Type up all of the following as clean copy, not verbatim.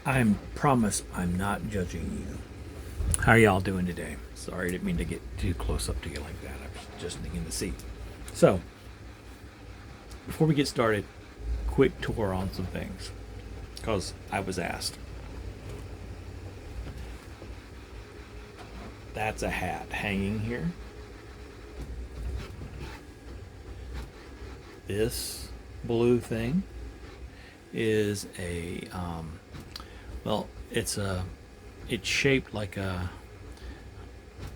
I promise I'm not judging you. How are y'all doing today? Sorry, I didn't mean to get too close up to you like that. I was just thinking to see. So, before we get started, quick tour on some things. Because I was asked. That's a hat hanging here. This blue thing is it's shaped like a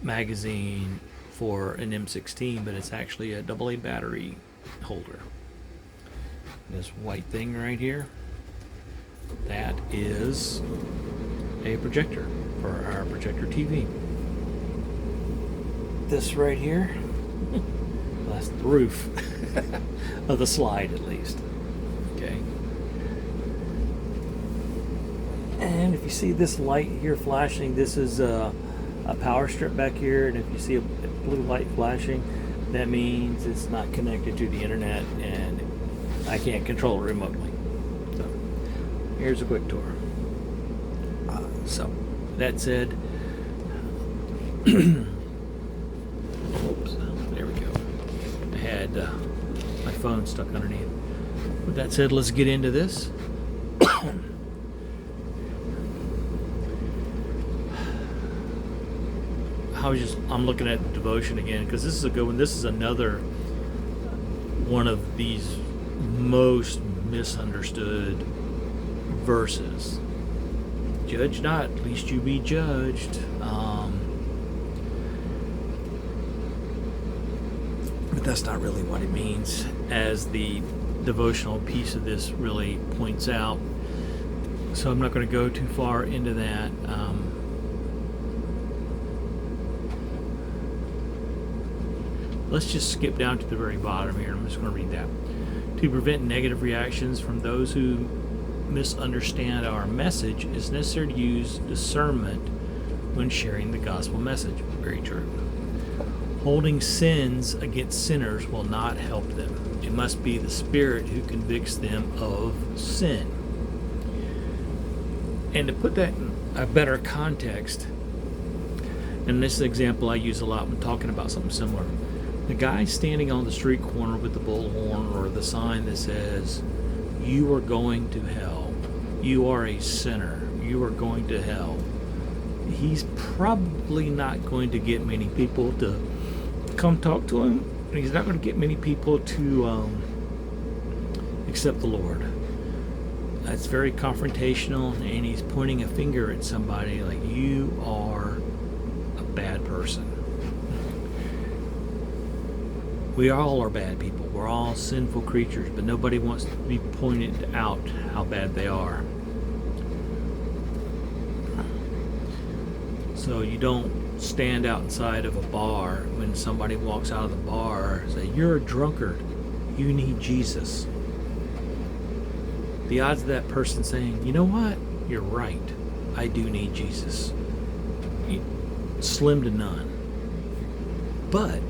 magazine for an M16, but it's actually a AA battery holder. This white thing right here, that is a projector for our projector TV. This right here, that's the roof of the slide, at least. Okay. And if you see this light here flashing, this is a power strip back here, and if you see a blue light flashing, that means it's not connected to the internet and I can't control it remotely. So here's a quick tour. So that said, oops, there we go. I had my phone stuck underneath. With that said, let's get into this. I'm looking at devotion again because this is a good one. This is another one of these most misunderstood verses. Judge not, lest you be judged. But that's not really what it means, as the devotional piece of this really points out. So I'm not going to go too far into that. Let's just skip down to the very bottom here. I'm just going to read that. To prevent negative reactions from those who misunderstand our message, it's necessary to use discernment when sharing the gospel message. Very true. Holding sins against sinners will not help them. It must be the Spirit who convicts them of sin. And to put that in a better context, and this is an example I use a lot when talking about something similar. The guy standing on the street corner with the bullhorn or the sign that says, "You are going to hell. You are a sinner. You are going to hell." He's probably not going to get many people to come talk to him. He's not going to get many people to accept the Lord. That's very confrontational, and he's pointing a finger at somebody like, you are a bad person. We all are bad people. We're all sinful creatures, but nobody wants to be pointed out how bad they are. So you don't stand outside of a bar when somebody walks out of the bar and say, "You're a drunkard. You need Jesus." The odds of that person saying, "You know what? You're right. I do need Jesus." Slim to none. But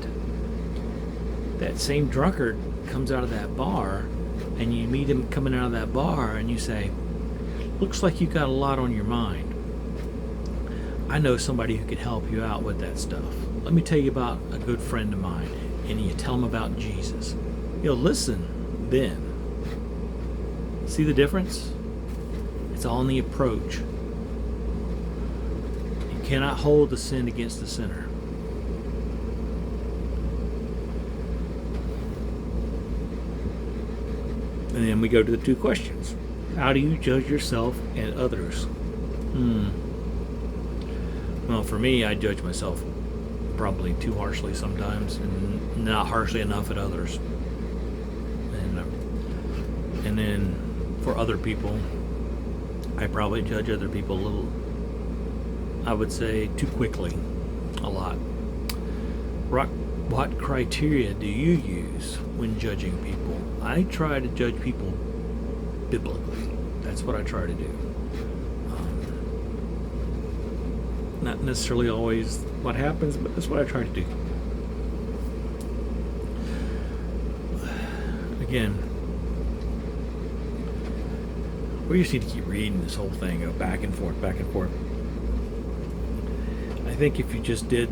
that same drunkard comes out of that bar, and you meet him coming out of that bar, and you say, "Looks like you got a lot on your mind. I know somebody who could help you out with that stuff. Let me tell you about a good friend of mine." And you tell him about Jesus. He'll listen then. See the difference? It's all in the approach. You cannot hold the sin against the sinner. And then we go to the two questions. How do you judge yourself and others? Well, for me, I judge myself probably too harshly sometimes, and not harshly enough at others. And then for other people, I probably judge other people a little, I would say, too quickly, a lot. What criteria do you use when judging people? I try to judge people biblically. That's what I try to do. Not necessarily always what happens, but that's what I try to do. Again, We just need to keep reading this whole thing, go back and forth, back and forth. I think if you just did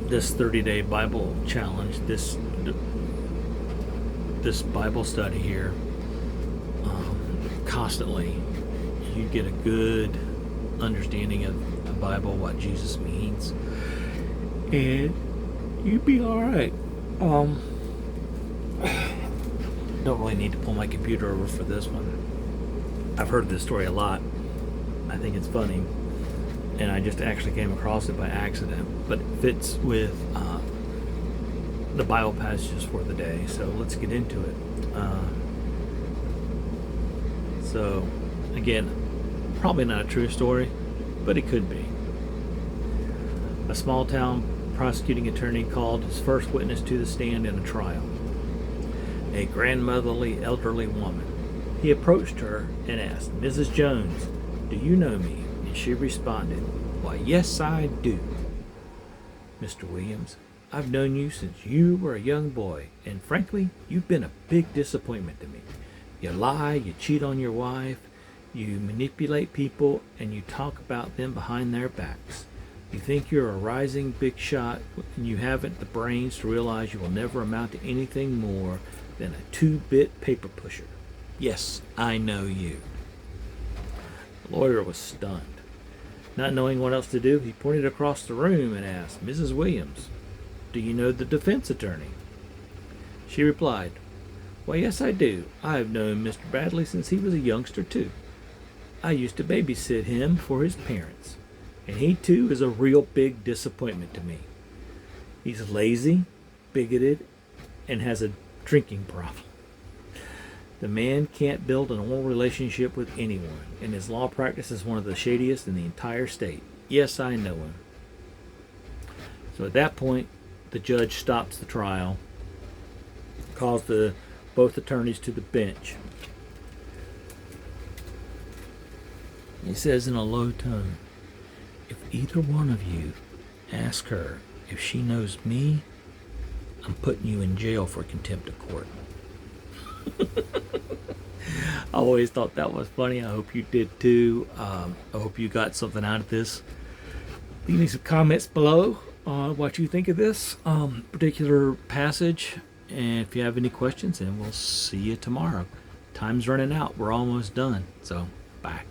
this 30-day Bible challenge, this Bible study here, constantly, you get a good understanding of the Bible, what Jesus means, and you'd be all right. Don't really need to pull my computer over for this one. I've heard this story a lot. I think it's funny, and I just actually came across it by accident, but it fits with the Bible passages for the day. So let's get into it. So again, probably not a true story, but it could be. A small town prosecuting attorney called his first witness to the stand in a trial, a grandmotherly elderly woman. He approached her and asked, "Mrs. Jones, do you know me?" And she responded, "Why, yes, I do. Mr. Williams, I've known you since you were a young boy, and frankly, you've been a big disappointment to me. You lie, you cheat on your wife, you manipulate people, and you talk about them behind their backs. You think you're a rising big shot, and you haven't the brains to realize you will never amount to anything more than a 2-bit paper pusher. Yes, I know you." The lawyer was stunned. Not knowing what else to do, he pointed across the room and asked, "Mrs. Williams, do you know the defense attorney?" She replied, "Why, yes, I do. I've known Mr. Bradley since he was a youngster, too. I used to babysit him for his parents, and he, too, is a real big disappointment to me. He's lazy, bigoted, and has a drinking problem. The man can't build a normal relationship with anyone, and his law practice is one of the shadiest in the entire state. Yes, I know him." So at that point, the judge stops the trial, calls both attorneys to the bench. He says in a low tone, "If either one of you ask her if she knows me, I'm putting you in jail for contempt of court." I always thought that was funny. I hope you did too. I hope you got something out of this. Leave me some comments below on what you think of this particular passage. And if you have any questions, then we'll see you tomorrow. Time's running out. We're almost done. So, bye.